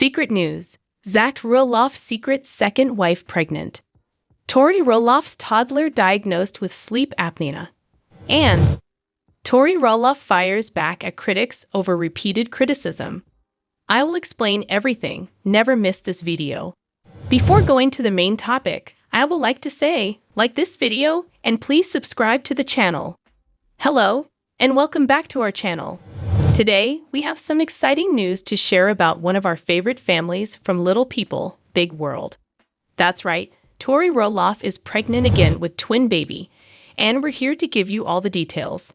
Secret news. Zach Roloff secret second wife pregnant. Tori Roloff's toddler diagnosed with sleep apnea. And Tori Roloff fires back at critics over repeated criticism. I will explain everything. Never miss this video. Before going to the main topic, I would like to say, like this video and please subscribe to the channel. Hello, and welcome back to our channel. Today, we have some exciting news to share about one of our favorite families from Little People, Big World. That's right, Tori Roloff is pregnant again with twin baby, and we're here to give you all the details.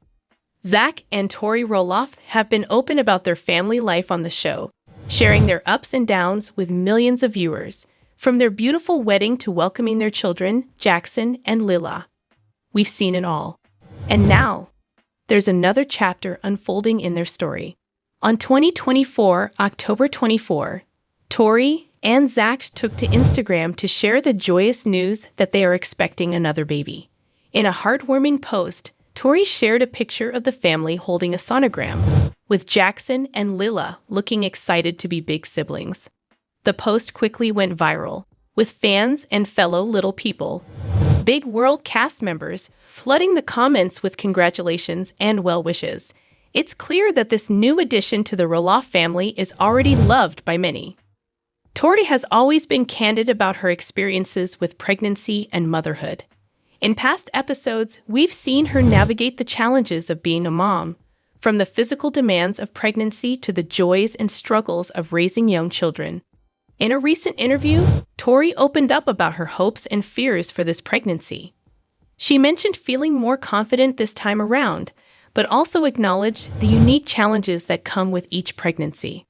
Zach and Tori Roloff have been open about their family life on the show, sharing their ups and downs with millions of viewers, from their beautiful wedding to welcoming their children, Jackson and Leila. We've seen it all. And now, there's another chapter unfolding in their story. On 2024, October 24, Tori and Zach took to Instagram to share the joyous news that they are expecting another baby. In a heartwarming post, Tori shared a picture of the family holding a sonogram, with Jackson and Leila looking excited to be big siblings. The post quickly went viral, with fans and fellow Little People, Big World cast members flooding the comments with congratulations and well wishes. It's clear that this new addition to the Roloff family is already loved by many. Tori has always been candid about her experiences with pregnancy and motherhood. In past episodes, we've seen her navigate the challenges of being a mom, from the physical demands of pregnancy to the joys and struggles of raising young children. In a recent interview, Tori opened up about her hopes and fears for this pregnancy. She mentioned feeling more confident this time around, but also acknowledged the unique challenges that come with each pregnancy.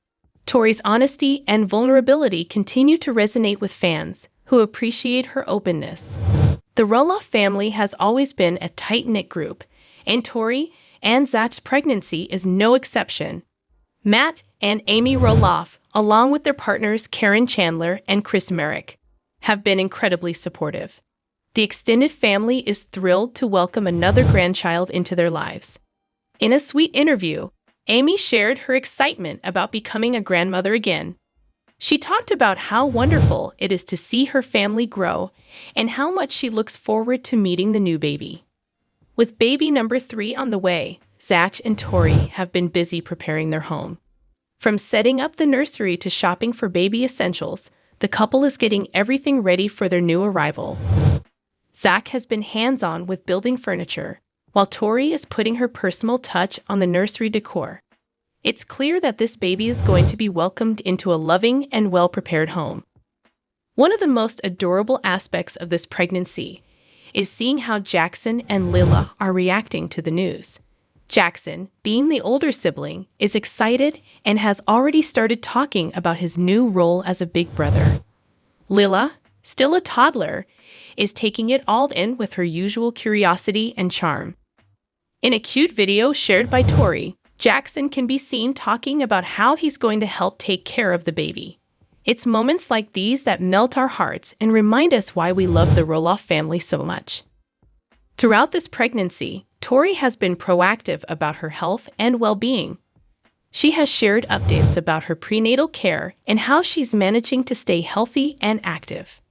Tori's honesty and vulnerability continue to resonate with fans, who appreciate her openness. The Roloff family has always been a tight-knit group, and Tori and Zach's pregnancy is no exception. Matt and Amy Roloff, along with their partners Karen Chandler and Chris Merrick, have been incredibly supportive. The extended family is thrilled to welcome another grandchild into their lives. In a sweet interview, Amy shared her excitement about becoming a grandmother again. She talked about how wonderful it is to see her family grow and how much she looks forward to meeting the new baby. With baby number 3 on the way, Zach and Tori have been busy preparing their home. From setting up the nursery to shopping for baby essentials, the couple is getting everything ready for their new arrival. Zach has been hands-on with building furniture, while Tori is putting her personal touch on the nursery decor. It's clear that this baby is going to be welcomed into a loving and well-prepared home. One of the most adorable aspects of this pregnancy is seeing how Jackson and Leila are reacting to the news. Jackson, being the older sibling, is excited and has already started talking about his new role as a big brother. Leila, still a toddler, is taking it all in with her usual curiosity and charm. In a cute video shared by Tori, Jackson can be seen talking about how he's going to help take care of the baby. It's moments like these that melt our hearts and remind us why we love the Roloff family so much. Throughout this pregnancy, Tori has been proactive about her health and well-being. She has shared updates about her prenatal care and how she's managing to stay healthy and active.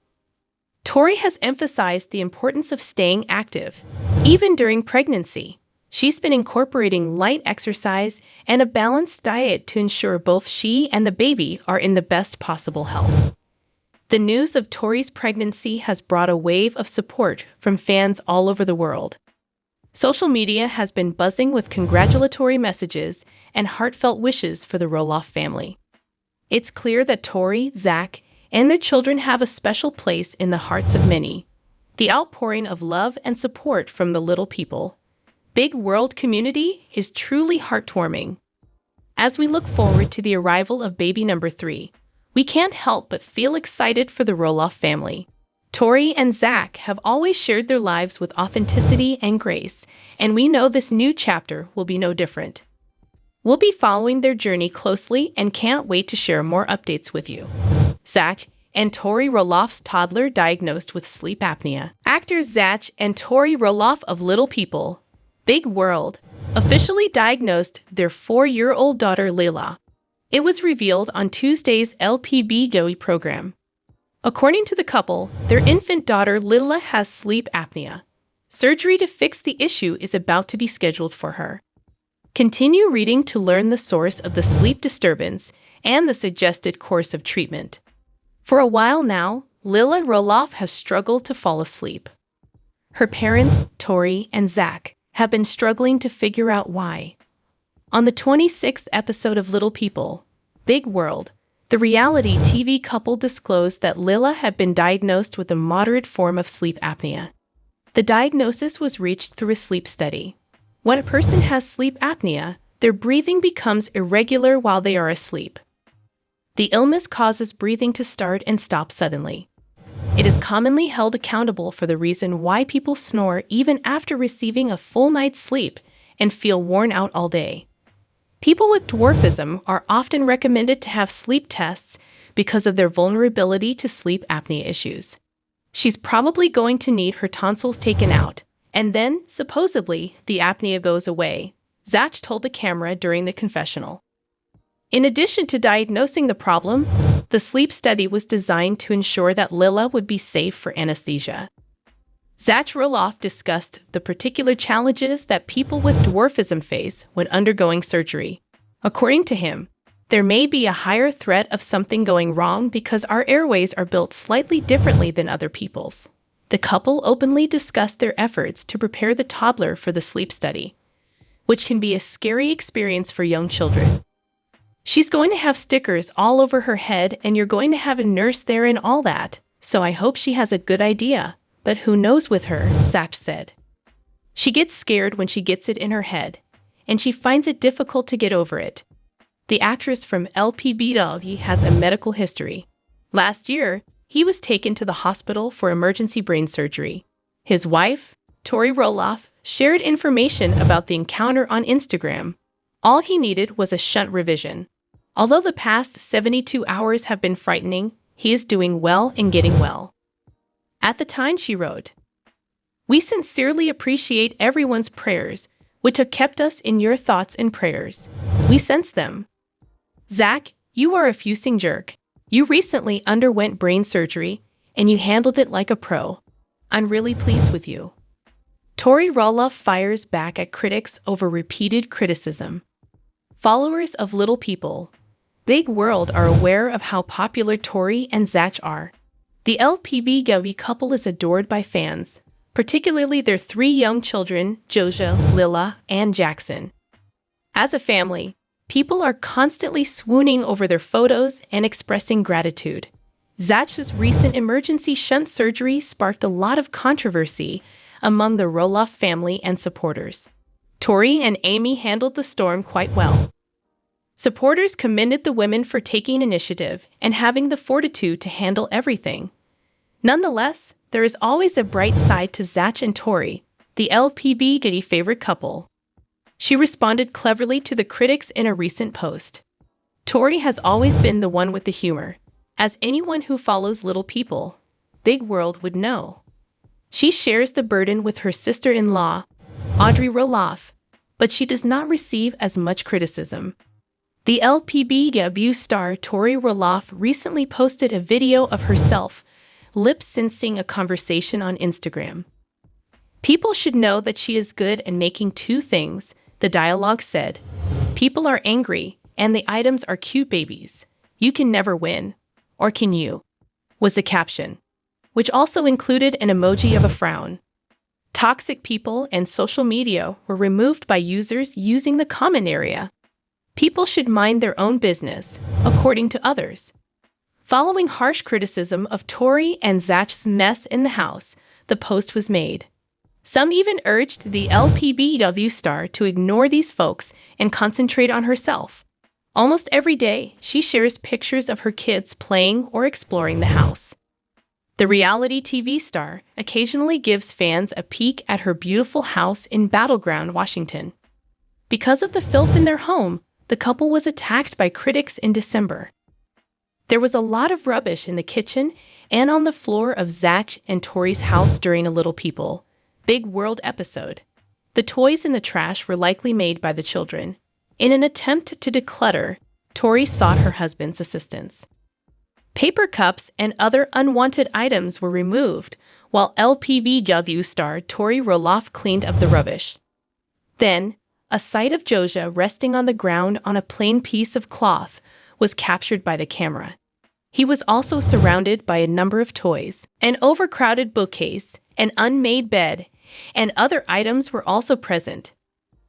Tori has emphasized the importance of staying active, even during pregnancy. She's been incorporating light exercise and a balanced diet to ensure both she and the baby are in the best possible health. The news of Tori's pregnancy has brought a wave of support from fans all over the world. Social media has been buzzing with congratulatory messages and heartfelt wishes for the Roloff family. It's clear that Tori, Zach, and their children have a special place in the hearts of many. The outpouring of love and support from the Little People, Big World community is truly heartwarming. As we look forward to the arrival of baby number 3, we can't help but feel excited for the Roloff family. Tori and Zach have always shared their lives with authenticity and grace, and we know this new chapter will be no different. We'll be following their journey closely and can't wait to share more updates with you. Zach and Tori Roloff's toddler diagnosed with sleep apnea. Actors Zach and Tori Roloff of Little People, Big World officially diagnosed their 4-year-old daughter Leila It was revealed on Tuesday's Lpbw program. According to the couple, their infant daughter Leila has sleep apnea. Surgery to fix the issue is about to be scheduled for her. Continue reading to learn the source of the sleep disturbance and the suggested course of treatment. For a while now, Leila Roloff has struggled to fall asleep. Her parents, Tori and Zach, have been struggling to figure out why. On the 26th episode of Little People, Big World, the reality TV couple disclosed that Leila had been diagnosed with a moderate form of sleep apnea. The diagnosis was reached through a sleep study. When a person has sleep apnea, their breathing becomes irregular while they are asleep. The illness causes breathing to start and stop suddenly. It is commonly held accountable for the reason why people snore even after receiving a full night's sleep and feel worn out all day. People with dwarfism are often recommended to have sleep tests because of their vulnerability to sleep apnea issues. She's probably going to need her tonsils taken out, and then, supposedly, the apnea goes away, Zach told the camera during the confessional. In addition to diagnosing the problem, the sleep study was designed to ensure that Leila would be safe for anesthesia. Zach Roloff discussed the particular challenges that people with dwarfism face when undergoing surgery. According to him, there may be a higher threat of something going wrong because our airways are built slightly differently than other people's. The couple openly discussed their efforts to prepare the toddler for the sleep study, which can be a scary experience for young children. She's going to have stickers all over her head and you're going to have a nurse there and all that, so I hope she has a good idea. But who knows with her, Zach said. She gets scared when she gets it in her head, and she finds it difficult to get over it. The actress from Lpbw has a medical history. Last year, he was taken to the hospital for emergency brain surgery. His wife, Tori Roloff, shared information about the encounter on Instagram. All he needed was a shunt revision. Although the past 72 hours have been frightening, he is doing well and getting well. At the time, she wrote, "We sincerely appreciate everyone's prayers, which have kept us in your thoughts and prayers. We sense them. Zach, you are a fusing jerk. You recently underwent brain surgery, and you handled it like a pro. I'm really pleased with you." Tori Roloff fires back at critics over repeated criticism. Followers of Little People, Big World are aware of how popular Tori and Zach are. The Lpbw couple is adored by fans, particularly their 3 young children, Joja, Leila, and Jackson. As a family, people are constantly swooning over their photos and expressing gratitude. Zach's recent emergency shunt surgery sparked a lot of controversy among the Roloff family and supporters. Tori and Amy handled the storm quite well. Supporters commended the women for taking initiative and having the fortitude to handle everything. Nonetheless, there is always a bright side to Zach and Tori, the Lpbw favorite couple. She responded cleverly to the critics in a recent post. Tori has always been the one with the humor, as anyone who follows Little People, Big World would know. She shares the burden with her sister-in-law, Tori Roloff, but she does not receive as much criticism. The Lpbw star Tori Roloff recently posted a video of herself lip-syncing a conversation on Instagram. "People should know that she is good at making 2 things," the dialogue said. "People are angry, and the items are cute babies. You can never win. Or can you?" was the caption, which also included an emoji of a frown. Toxic people and social media were removed by users using the comment area. People should mind their own business, according to others. Following harsh criticism of Tori and Zach's mess in the house, the post was made. Some even urged the Lpbw star to ignore these folks and concentrate on herself. Almost every day, she shares pictures of her kids playing or exploring the house. The reality TV star occasionally gives fans a peek at her beautiful house in Battleground, Washington. Because of the filth in their home, the couple was attacked by critics in December. There was a lot of rubbish in the kitchen and on the floor of Zach and Tori's house during a Little People, Big World episode. The toys in the trash were likely made by the children. In an attempt to declutter, Tori sought her husband's assistance. Paper cups and other unwanted items were removed, while Lpbw star Tori Roloff cleaned up the rubbish. Then, a sight of Joja resting on the ground on a plain piece of cloth was captured by the camera. He was also surrounded by a number of toys, an overcrowded bookcase, an unmade bed, and other items were also present.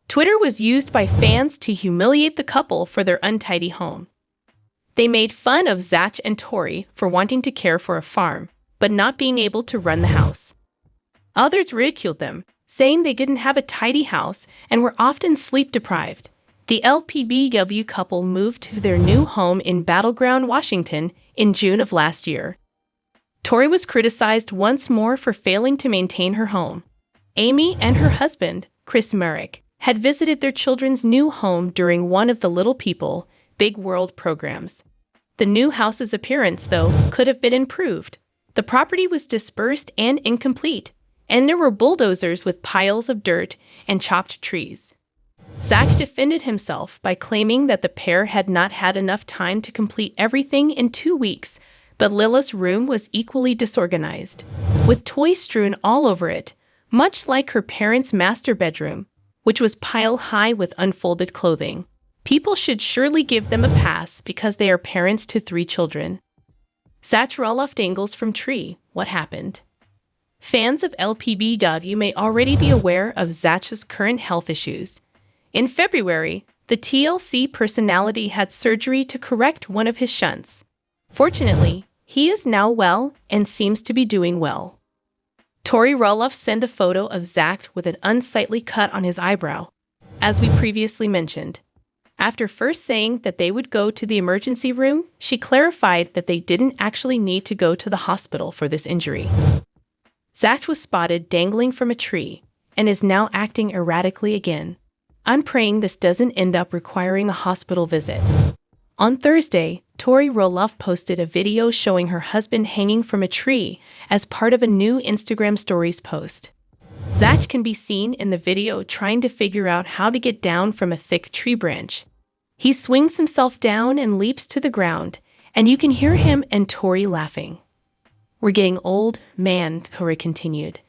Twitter was used by fans to humiliate the couple for their untidy home. They made fun of Zach and Tori for wanting to care for a farm, but not being able to run the house. Others ridiculed them, saying they didn't have a tidy house and were often sleep-deprived. The Lpbw couple moved to their new home in Battleground, Washington, in June of last year. Tori was criticized once more for failing to maintain her home. Amy and her husband, Chris Merrick, had visited their children's new home during one of the Little People, Big World programs. The new house's appearance, though, could have been improved. The property was dispersed and incomplete, and there were bulldozers with piles of dirt and chopped trees. Zach defended himself by claiming that the pair had not had enough time to complete everything in 2 weeks, but Leila's room was equally disorganized, with toys strewn all over it, much like her parents' master bedroom, which was piled high with unfolded clothing. People should surely give them a pass because they are parents to 3 children. Zach Roloff dangles from tree. What happened? Fans of Lpbw may already be aware of Zach's current health issues. In February, the TLC personality had surgery to correct one of his shunts. Fortunately, he is now well and seems to be doing well. Tori Roloff sent a photo of Zach with an unsightly cut on his eyebrow, as we previously mentioned. After first saying that they would go to the emergency room, she clarified that they didn't actually need to go to the hospital for this injury. Zach was spotted dangling from a tree and is now acting erratically again. I'm praying this doesn't end up requiring a hospital visit. On Thursday, Tori Roloff posted a video showing her husband hanging from a tree as part of a new Instagram Stories post. Zach can be seen in the video trying to figure out how to get down from a thick tree branch. He swings himself down and leaps to the ground, and you can hear him and Tori laughing. We're getting old, man, Tori continued.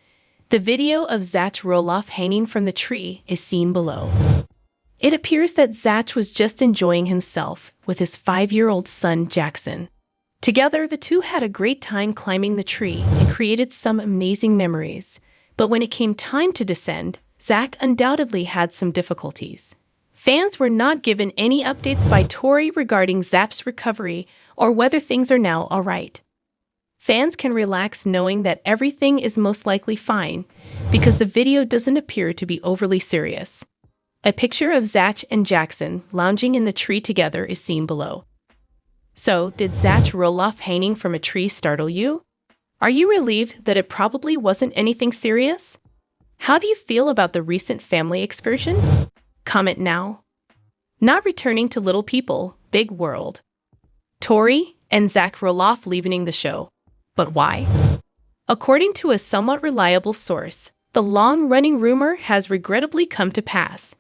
The video of Zach Roloff hanging from the tree is seen below. It appears that Zach was just enjoying himself with his 5-year-old son, Jackson. Together, the two had a great time climbing the tree and created some amazing memories. But when it came time to descend, Zach undoubtedly had some difficulties. Fans were not given any updates by Tori regarding Zach's recovery or whether things are now all right. Fans can relax knowing that everything is most likely fine because the video doesn't appear to be overly serious. A picture of Zach and Jackson lounging in the tree together is seen below. So, did Zach Roloff hanging from a tree startle you? Are you relieved that it probably wasn't anything serious? How do you feel about the recent family excursion? Comment now. Not returning to Little People, Big World. Tori and Zach Roloff leaving the show. But why? According to a somewhat reliable source, the long-running rumor has regrettably come to pass,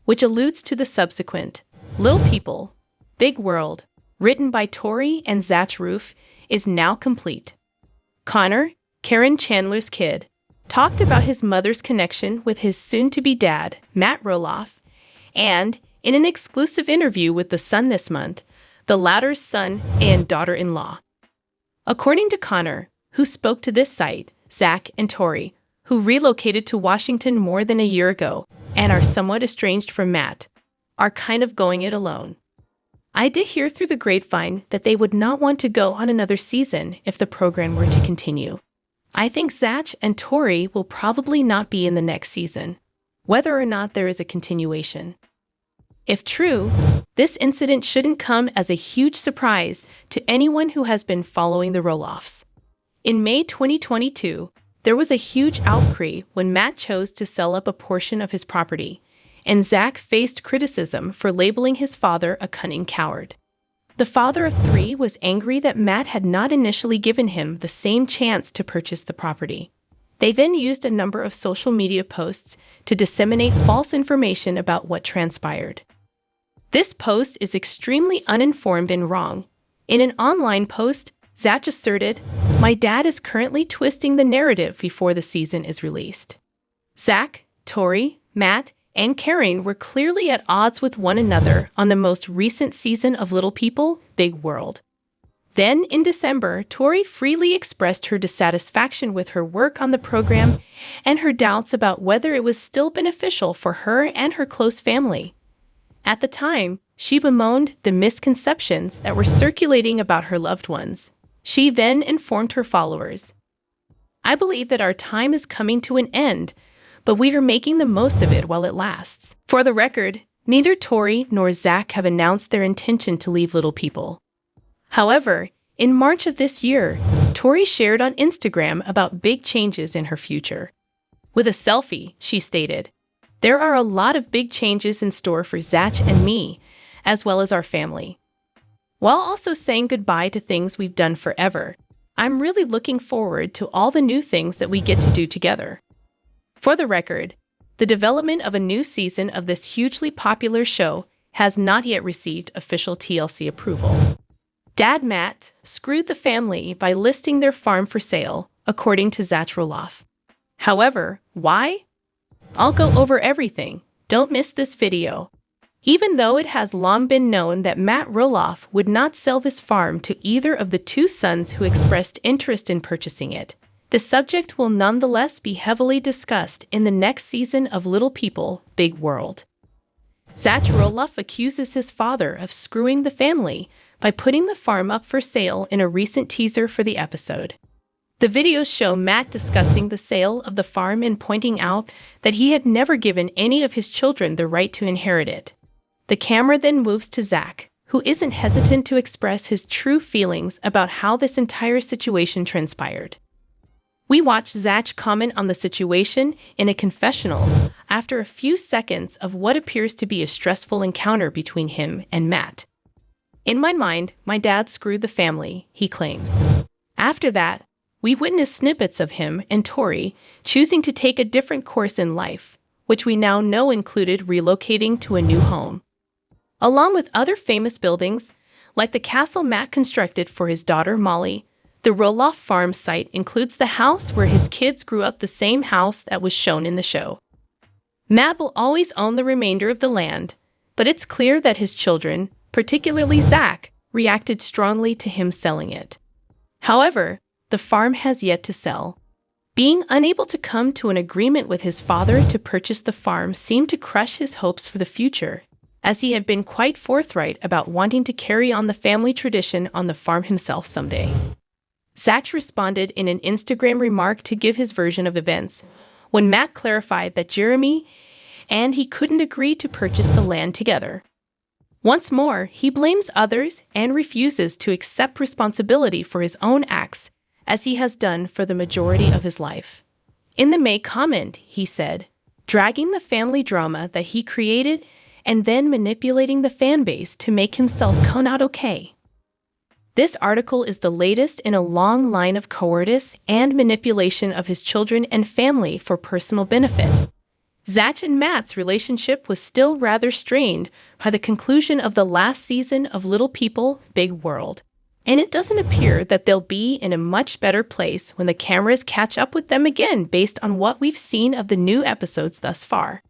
which alludes to the subsequent Little People, Big World, written by Tori and Zach Roloff, is now complete. Connor, Karen Chandler's kid, talked about his mother's connection with his soon-to-be dad, Matt Roloff, and, in an exclusive interview with The Sun this month, the latter's son and daughter-in-law. According to Connor, who spoke to this site, Zach and Tori, who relocated to Washington more than a year ago and are somewhat estranged from Matt, are kind of going it alone. I did hear through the grapevine that they would not want to go on another season if the program were to continue. I think Zach and Tori will probably not be in the next season, whether or not there is a continuation. If true, this incident shouldn't come as a huge surprise to anyone who has been following the Roloffs. In May 2022, there was a huge outcry when Matt chose to sell up a portion of his property, and Zach faced criticism for labeling his father a cunning coward. The father of 3 was angry that Matt had not initially given him the same chance to purchase the property. They then used a number of social media posts to disseminate false information about what transpired. This post is extremely uninformed and wrong. In an online post, Zach asserted, "My dad is currently twisting the narrative before the season is released." Zach, Tori, Matt, and Karen were clearly at odds with one another on the most recent season of Little People, Big World. Then, in December, Tori freely expressed her dissatisfaction with her work on the program and her doubts about whether it was still beneficial for her and her close family. At the time, she bemoaned the misconceptions that were circulating about her loved ones. She then informed her followers, "I believe that our time is coming to an end, but we are making the most of it while it lasts." For the record, neither Tori nor Zach have announced their intention to leave Little People. However, in March of this year, Tori shared on Instagram about big changes in her future. With a selfie, she stated, "There are a lot of big changes in store for Zach and me, as well as our family." While also saying goodbye to things we've done forever, "I'm really looking forward to all the new things that we get to do together." For the record, the development of a new season of this hugely popular show has not yet received official TLC approval. Dad Matt screwed the family by listing their farm for sale, according to Zach Roloff. However, why? I'll go over everything. Don't miss this video. Even though it has long been known that Matt Roloff would not sell this farm to either of the two sons who expressed interest in purchasing it, the subject will nonetheless be heavily discussed in the next season of Little People, Big World. Zach Roloff accuses his father of screwing the family by putting the farm up for sale in a recent teaser for the episode. The videos show Matt discussing the sale of the farm and pointing out that he had never given any of his children the right to inherit it. The camera then moves to Zach, who isn't hesitant to express his true feelings about how this entire situation transpired. We watch Zach comment on the situation in a confessional after a few seconds of what appears to be a stressful encounter between him and Matt. "In my mind, my dad screwed the family," he claims. After that, we witness snippets of him and Tori choosing to take a different course in life, which we now know included relocating to a new home. Along with other famous buildings, like the castle Matt constructed for his daughter Molly, the Roloff farm site includes the house where his kids grew up, the same house that was shown in the show. Matt will always own the remainder of the land, but it's clear that his children, particularly Zach, reacted strongly to him selling it. However, the farm has yet to sell. Being unable to come to an agreement with his father to purchase the farm seemed to crush his hopes for the future, as he had been quite forthright about wanting to carry on the family tradition on the farm himself someday. Zach responded in an Instagram remark to give his version of events, when Matt clarified that Jeremy and he couldn't agree to purchase the land together. Once more, he blames others and refuses to accept responsibility for his own acts, as he has done for the majority of his life. In the May comment, he said, "Dragging the family drama that he created and then manipulating the fan base to make himself come out okay." This article is the latest in a long line of cowardice and manipulation of his children and family for personal benefit. Zach and Matt's relationship was still rather strained by the conclusion of the last season of Little People, Big World, and it doesn't appear that they'll be in a much better place when the cameras catch up with them again based on what we've seen of the new episodes thus far.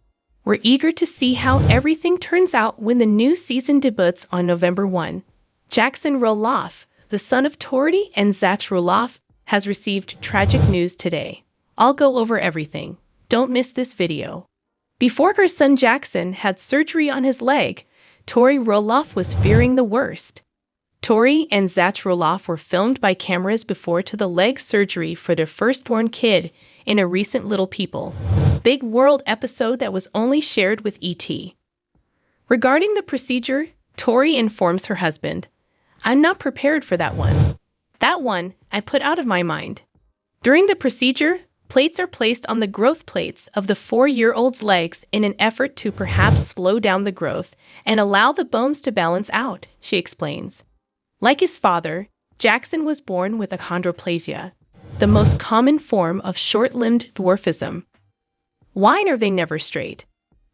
We're eager to see how everything turns out when the new season debuts on November 1. Jackson Roloff, the son of Tori and Zach Roloff, has received tragic news today. I'll go over everything. Don't miss this video. Before her son Jackson had surgery on his leg, Tori Roloff was fearing the worst. Tori and Zach Roloff were filmed by cameras before to the leg surgery for their firstborn kid in a recent Little People, Big World episode that was only shared with ET. Regarding the procedure, Tori informs her husband, "I'm not prepared for that one. That one I put out of my mind." During the procedure, plates are placed on the growth plates of the 4-year-old's legs in an effort to perhaps slow down the growth and allow the bones to balance out, she explains. Like his father, Jackson was born with achondroplasia, the most common form of short-limbed dwarfism. Why are they never straight?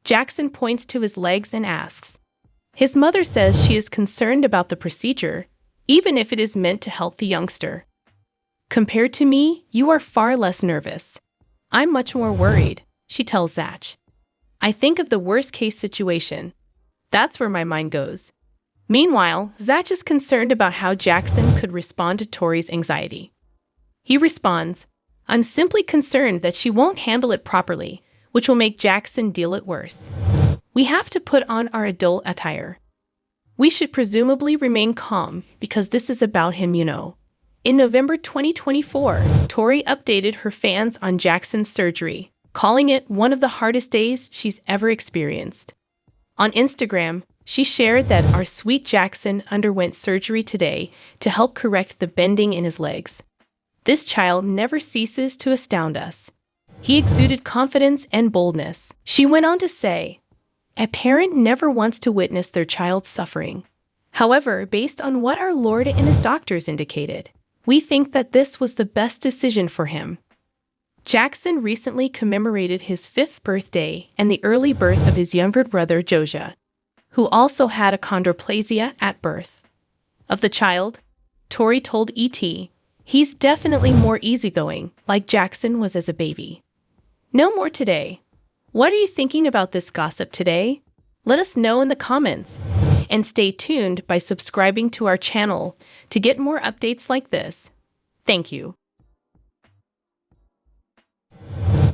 Jackson points to his legs and asks. His mother says she is concerned about the procedure, even if it is meant to help the youngster. Compared to me, you are far less nervous. I'm much more worried, she tells Zach. I think of the worst-case situation. That's where my mind goes. Meanwhile, Zach is concerned about how Jackson could respond to Tori's anxiety. He responds, I'm simply concerned that she won't handle it properly, which will make Jackson deal it worse. We have to put on our adult attire. We should presumably remain calm because this is about him, you know. In November 2024, Tori updated her fans on Jackson's surgery, calling it one of the hardest days she's ever experienced. On Instagram, she shared that our sweet Jackson underwent surgery today to help correct the bending in his legs. This child never ceases to astound us. He exuded confidence and boldness. She went on to say, a parent never wants to witness their child suffering. However, based on what our Lord and his doctors indicated, we think that this was the best decision for him. Jackson recently commemorated his 5th birthday and the early birth of his younger brother Josiah, who also had achondroplasia at birth. Of the child, Tori told E.T., he's definitely more easygoing, like Jackson was as a baby. No more today. What are you thinking about this gossip today? Let us know in the comments. And stay tuned by subscribing to our channel to get more updates like this. Thank you.